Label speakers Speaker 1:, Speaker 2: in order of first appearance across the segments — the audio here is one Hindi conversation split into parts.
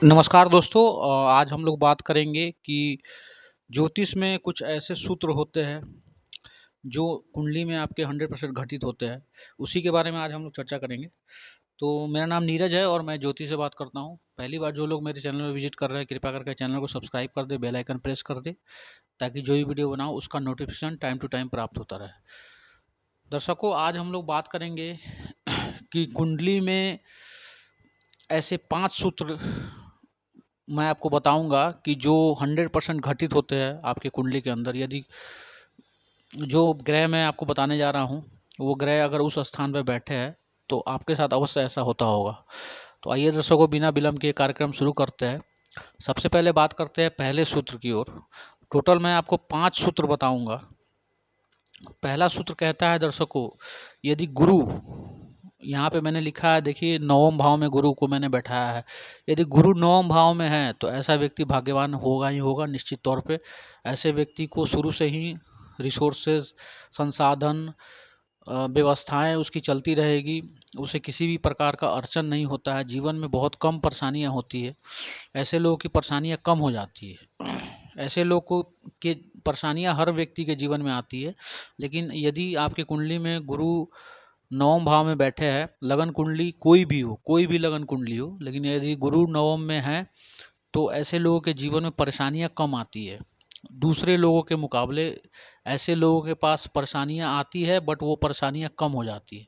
Speaker 1: नमस्कार दोस्तों। आज हम लोग बात करेंगे कि ज्योतिष में कुछ ऐसे सूत्र होते हैं जो कुंडली में आपके 100% घटित होते हैं। उसी के बारे में आज हम लोग चर्चा करेंगे। तो मेरा नाम नीरज है और मैं ज्योतिष से बात करता हूँ। पहली बार जो लोग मेरे चैनल में विजिट कर रहे हैं, कृपया करके चैनल को सब्सक्राइब कर दे, बेल आइकन प्रेस कर दे, ताकि जो भी वीडियो बनाओ उसका नोटिफिकेशन टाइम टू टाइम प्राप्त होता रहे। दर्शकों, आज हम लोग बात करेंगे कि कुंडली में ऐसे 5 सूत्र मैं आपको बताऊंगा कि जो 100% घटित होते हैं आपके कुंडली के अंदर। यदि जो ग्रह मैं आपको बताने जा रहा हूं वो ग्रह अगर उस स्थान पर बैठे हैं तो आपके साथ अवश्य ऐसा होता होगा। तो आइए दर्शकों, बिना विलंब के कार्यक्रम शुरू करते हैं। सबसे पहले बात करते हैं पहले सूत्र की ओर। टोटल मैं आपको 5 सूत्र बताऊंगा। पहला सूत्र कहता है दर्शकों, यदि गुरु, यहाँ पे मैंने लिखा है, देखिए, नवम भाव में गुरु को मैंने बैठाया है। यदि गुरु नवम भाव में है तो ऐसा व्यक्ति भाग्यवान होगा ही होगा निश्चित तौर पे। ऐसे व्यक्ति को शुरू से ही रिसोर्सेज, संसाधन, व्यवस्थाएं उसकी चलती रहेगी। उसे किसी भी प्रकार का अड़चन नहीं होता है। जीवन में बहुत कम परेशानियां होती है। ऐसे लोगों की परेशानियां कम हो जाती है। ऐसे लोग को के परेशानियां हर व्यक्ति के जीवन में आती है। लेकिन यदि आपके कुंडली में गुरु नवम भाव में बैठे हैं, लगन कुंडली कोई भी हो, कोई भी लगन कुंडली हो, लेकिन यदि गुरु नवम में है तो ऐसे लोगों के जीवन में परेशानियां कम आती है। दूसरे लोगों के मुकाबले ऐसे लोगों के पास परेशानियां आती है, बट वो परेशानियां कम हो जाती है।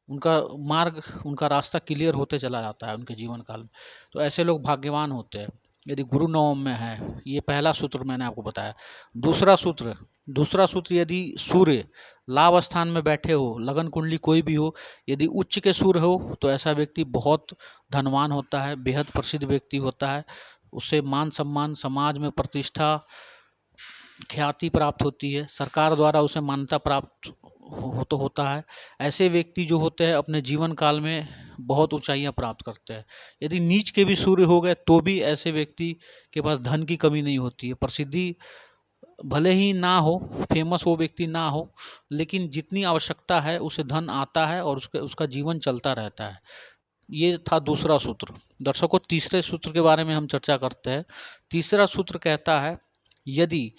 Speaker 1: उनका मार्ग, उनका रास्ता क्लियर होते चला जाता है उनके जीवन काल में। तो ऐसे लोग भाग्यवान होते हैं यदि गुरु नवम में है। ये पहला सूत्र मैंने आपको बताया। दूसरा सूत्र, यदि सूर्य लाभ स्थान में बैठे हो, लगन कुंडली कोई भी हो, यदि उच्च के सूर्य हो तो ऐसा व्यक्ति बहुत धनवान होता है, बेहद प्रसिद्ध व्यक्ति होता है। उससे मान सम्मान, समाज में प्रतिष्ठा, ख्याति प्राप्त होती है। सरकार द्वारा उसे मान्यता प्राप्त तो होता है। ऐसे व्यक्ति जो होते हैं अपने जीवन काल में बहुत ऊंचाइयां प्राप्त करते हैं। यदि नीच के भी सूर्य हो गए तो भी ऐसे व्यक्ति के पास धन की कमी नहीं होती है। प्रसिद्धि भले ही ना हो, फेमस वो व्यक्ति ना हो, लेकिन जितनी आवश्यकता है उसे धन आता है और उसका जीवन चलता रहता है। ये था दूसरा सूत्र। दर्शकों, तीसरे सूत्र के बारे में हम चर्चा करते हैं। तीसरा सूत्र कहता है, यदि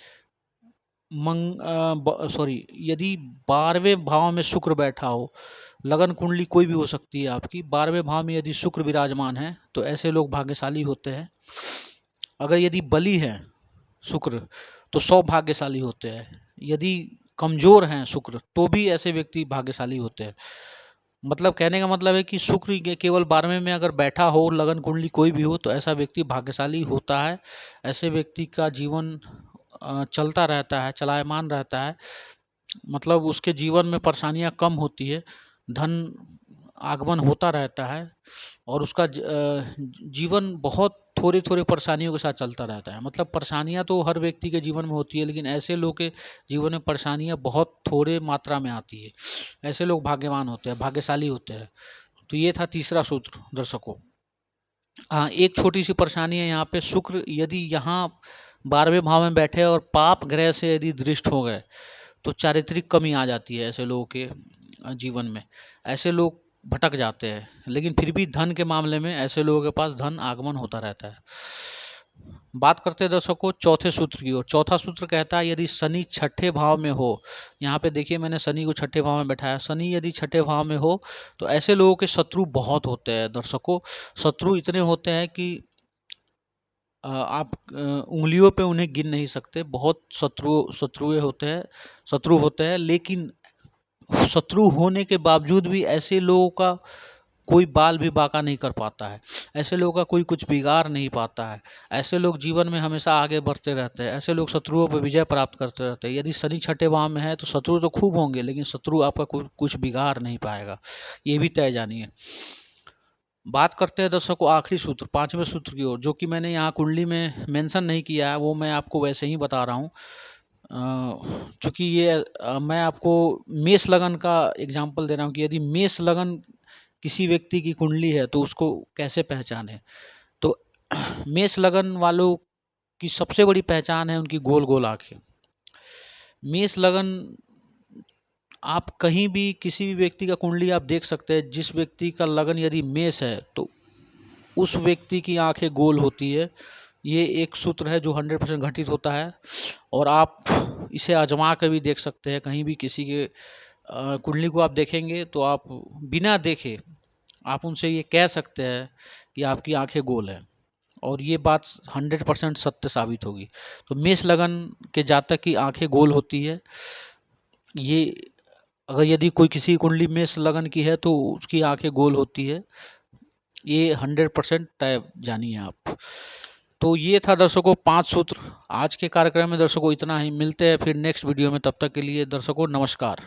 Speaker 1: यदि 12वें भाव में शुक्र बैठा हो, लगन कुंडली कोई भी हो सकती है आपकी, 12वें भाव में यदि शुक्र विराजमान है तो ऐसे लोग भाग्यशाली होते हैं। अगर यदि बली है शुक्र तो सौभाग्यशाली होते हैं। यदि कमजोर हैं शुक्र तो भी ऐसे व्यक्ति भाग्यशाली होते हैं। मतलब कहने का मतलब है कि शुक्र केवल 12वें में अगर बैठा हो, लगन कुंडली कोई भी हो, तो ऐसा व्यक्ति भाग्यशाली होता है। ऐसे व्यक्ति का जीवन चलता रहता है, चलायमान रहता है। मतलब उसके जीवन में परेशानियां कम होती है, धन आगमन होता रहता है और उसका जीवन बहुत थोड़ी थोड़ी परेशानियों के साथ चलता रहता है। मतलब परेशानियां तो हर व्यक्ति के जीवन में होती है, लेकिन ऐसे लोग के जीवन में परेशानियां बहुत थोड़े मात्रा में आती है। ऐसे लोग भाग्यवान होते हैं, भाग्यशाली होते हैं। तो ये था तीसरा सूत्र दर्शकों। हाँ, एक छोटी सी परेशानी है यहाँ पे। शुक्र यदि यहाँ 12वें भाव में बैठे और पाप ग्रह से यदि दृष्ट हो गए तो चारित्रिक कमी आ जाती है ऐसे लोगों के जीवन में। ऐसे लोग भटक जाते हैं, लेकिन फिर भी धन के मामले में ऐसे लोगों के पास धन आगमन होता रहता है। बात करते हैं दर्शकों चौथे सूत्र की ओर। चौथा सूत्र कहता है, यदि शनि छठे भाव में हो, यहाँ पे देखिए मैंने शनि को छठे भाव में बैठाया। शनि यदि छठे भाव में हो तो ऐसे लोगों के शत्रु बहुत होते हैं दर्शकों। शत्रु इतने होते हैं कि आप उंगलियों पे उन्हें गिन नहीं सकते। बहुत शत्रु होते हैं। लेकिन शत्रु होने के बावजूद भी ऐसे लोगों का कोई बाल भी बांका नहीं कर पाता है। ऐसे लोगों का कोई कुछ बिगाड़ नहीं पाता है। ऐसे लोग जीवन में हमेशा आगे बढ़ते रहते हैं। ऐसे लोग शत्रुओं पर विजय प्राप्त करते रहते हैं। यदि शनि छठे भाव में है तो शत्रु तो खूब होंगे, लेकिन शत्रु आपका कुछ बिगाड़ नहीं पाएगा, ये भी तय जानिए। बात करते हैं दर्शकों आखिरी सूत्र, पांचवें सूत्र की ओर, जो कि मैंने यहाँ कुंडली में मेंशन नहीं किया है, वो मैं आपको वैसे ही बता रहा हूँ। चूंकि ये मैं आपको मेष लगन का एग्जांपल दे रहा हूँ कि यदि मेष लगन किसी व्यक्ति की कुंडली है तो उसको कैसे पहचाने। तो मेष लगन वालों की सबसे बड़ी पहचान है उनकी गोल गोल आंखें। मेष लगन, आप कहीं भी किसी भी व्यक्ति का कुंडली आप देख सकते हैं। जिस व्यक्ति का लगन यदि मेष है तो उस व्यक्ति की आंखें गोल होती है। ये एक सूत्र है जो 100% घटित होता है, और आप इसे आजमा कर भी देख सकते हैं। कहीं भी किसी के कुंडली को आप देखेंगे तो आप बिना देखे आप उनसे ये कह सकते हैं कि आपकी आंखें गोल हैं, और ये बात 100% सत्य साबित होगी। तो मेष लगन के जातक की आंखें गोल होती है। ये अगर यदि कोई किसी कुंडली मेष लगन की है तो उसकी आंखें गोल होती है, ये 100% तय जानिए आप। तो ये था दर्शकों 5 सूत्र। आज के कार्यक्रम में दर्शकों इतना ही। मिलते हैं फिर नेक्स्ट वीडियो में, तब तक के लिए दर्शकों नमस्कार।